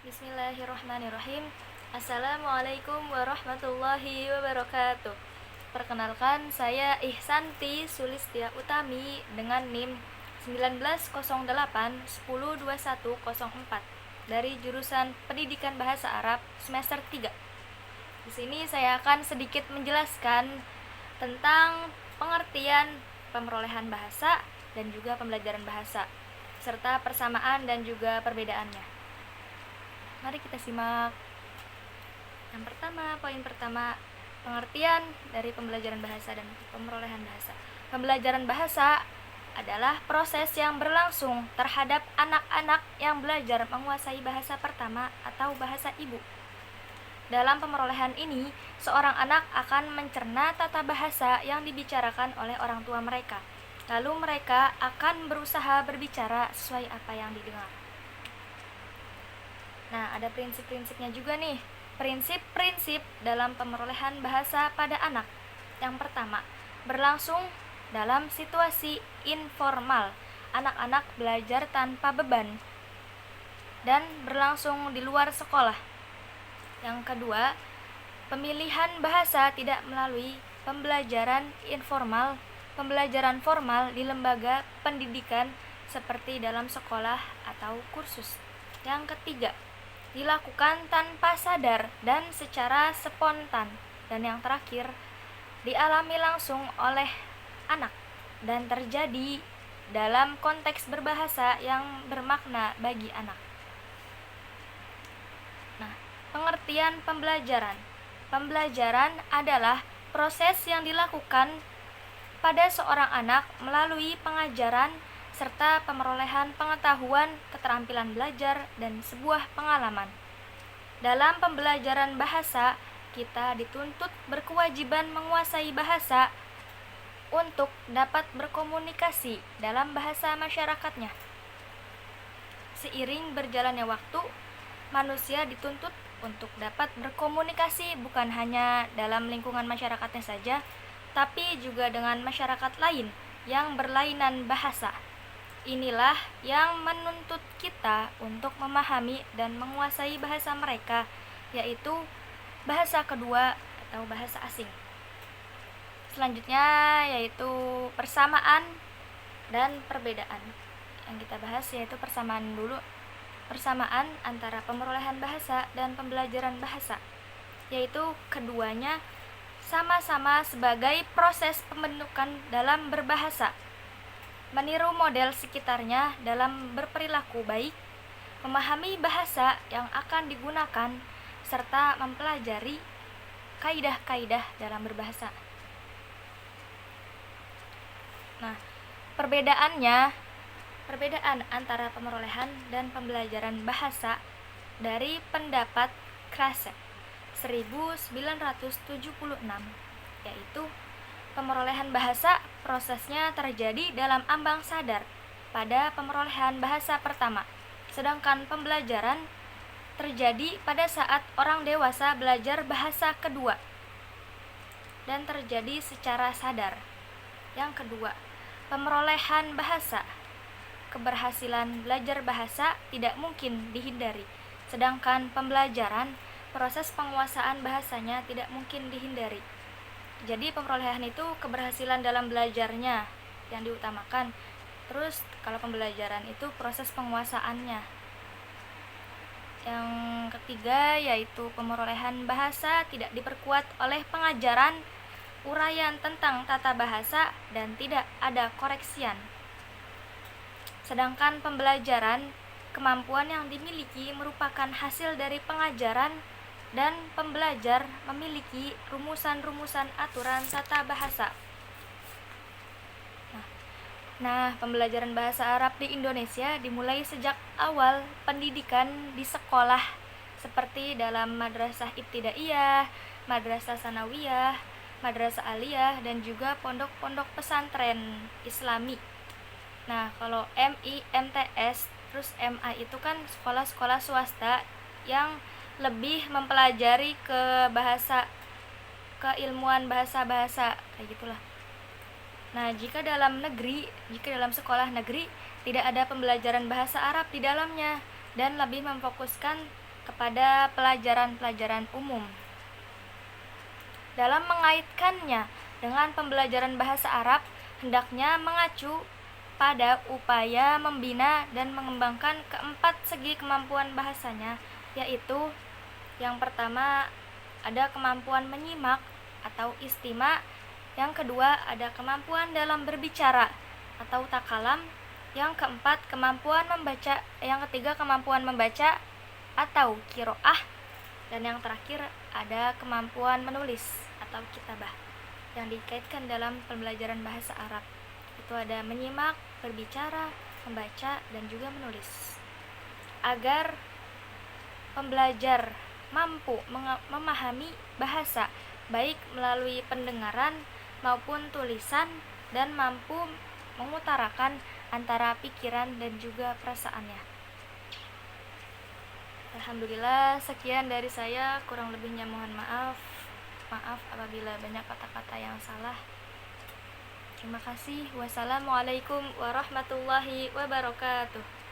Bismillahirrahmanirrahim. Assalamualaikum warahmatullahi wabarakatuh. Perkenalkan, saya Ihsanti Sulistia Utami dengan NIM 1908 10 21 04 dari jurusan Pendidikan Bahasa Arab semester 3. Di sini saya akan sedikit menjelaskan tentang pengertian pemerolehan bahasa dan juga pembelajaran bahasa serta persamaan dan juga perbedaannya. Mari kita simak. Poin pertama, pengertian dari pembelajaran bahasa dan pemerolehan bahasa. Pembelajaran bahasa adalah proses yang berlangsung terhadap anak-anak yang belajar menguasai bahasa pertama atau bahasa ibu. Dalam pemerolehan ini, seorang anak akan mencerna tata bahasa yang dibicarakan oleh orang tua mereka. Lalu mereka akan berusaha berbicara sesuai apa yang didengar. Nah, ada prinsip-prinsipnya juga nih. Prinsip-prinsip dalam pemerolehan bahasa pada anak. Yang pertama, berlangsung dalam situasi informal. Anak-anak belajar tanpa beban dan berlangsung di luar sekolah. Yang kedua, pemilihan bahasa tidak melalui pembelajaran informal, pembelajaran formal di lembaga pendidikan seperti dalam sekolah atau kursus. Yang ketiga, dilakukan tanpa sadar dan secara spontan. Dan yang terakhir, dialami langsung oleh anak dan terjadi dalam konteks berbahasa yang bermakna bagi anak. Nah, pengertian pembelajaran. Pembelajaran adalah proses yang dilakukan pada seorang anak melalui pengajaran serta pemerolehan pengetahuan, keterampilan belajar, dan sebuah pengalaman. Dalam pembelajaran bahasa, kita dituntut berkewajiban menguasai bahasa untuk dapat berkomunikasi dalam bahasa masyarakatnya. Seiring berjalannya waktu, manusia dituntut untuk dapat berkomunikasi bukan hanya dalam lingkungan masyarakatnya saja, tapi juga dengan masyarakat lain yang berlainan bahasa. Inilah yang menuntut kita untuk memahami dan menguasai bahasa mereka, yaitu bahasa kedua atau bahasa asing. Selanjutnya yaitu persamaan dan perbedaan. Yang kita bahas yaitu persamaan dulu. Persamaan antara pemerolehan bahasa dan pembelajaran bahasa, yaitu keduanya sama-sama sebagai proses pembentukan dalam berbahasa, meniru model sekitarnya dalam berperilaku baik, memahami bahasa yang akan digunakan, serta mempelajari kaidah-kaidah dalam berbahasa. Nah, perbedaan antara pemerolehan dan pembelajaran bahasa dari pendapat Krasek 1976, yaitu pemerolehan bahasa prosesnya terjadi dalam ambang sadar pada pemerolehan bahasa pertama, sedangkan pembelajaran terjadi pada saat orang dewasa belajar bahasa kedua dan terjadi secara sadar. Yang kedua, pemerolehan bahasa. Keberhasilan belajar bahasa tidak mungkin dihindari, sedangkan pembelajaran, proses penguasaan bahasanya tidak mungkin dihindari. Jadi pemerolehan itu keberhasilan dalam belajarnya yang diutamakan. Terus kalau pembelajaran itu proses penguasaannya. Yang ketiga yaitu pemerolehan bahasa tidak diperkuat oleh pengajaran, uraian tentang tata bahasa, dan tidak ada koreksian. Sedangkan pembelajaran, kemampuan yang dimiliki merupakan hasil dari pengajaran dan pembelajar memiliki rumusan-rumusan aturan tata bahasa. Nah, pembelajaran bahasa Arab di Indonesia dimulai sejak awal pendidikan di sekolah seperti dalam madrasah ibtidaiyah, madrasah sanawiyah, madrasah aliyah, dan juga pondok-pondok pesantren islami. Nah, kalau MI, MTS, terus MA itu kan sekolah-sekolah swasta yang lebih mempelajari keilmuan bahasa-bahasa kayak gitulah. Nah, jika dalam sekolah negeri tidak ada pembelajaran bahasa Arab di dalamnya dan lebih memfokuskan kepada pelajaran-pelajaran umum. Dalam mengaitkannya dengan pembelajaran bahasa Arab, hendaknya mengacu pada upaya membina dan mengembangkan keempat segi kemampuan bahasanya, yaitu yang pertama ada kemampuan menyimak atau istima, yang kedua ada kemampuan dalam berbicara atau takalam, yang keempat kemampuan membaca, yang ketiga kemampuan membaca atau qiraah, dan yang terakhir ada kemampuan menulis atau kitabah yang dikaitkan dalam pembelajaran bahasa Arab. Itu ada menyimak, berbicara, membaca, dan juga menulis. Agar pembelajar mampu memahami bahasa baik melalui pendengaran maupun tulisan dan mampu mengutarakan antara pikiran dan juga perasaannya. Alhamdulillah, sekian dari saya, kurang lebihnya mohon maaf. Maaf apabila banyak kata-kata yang salah. Terima kasih. Wassalamualaikum warahmatullahi wabarakatuh.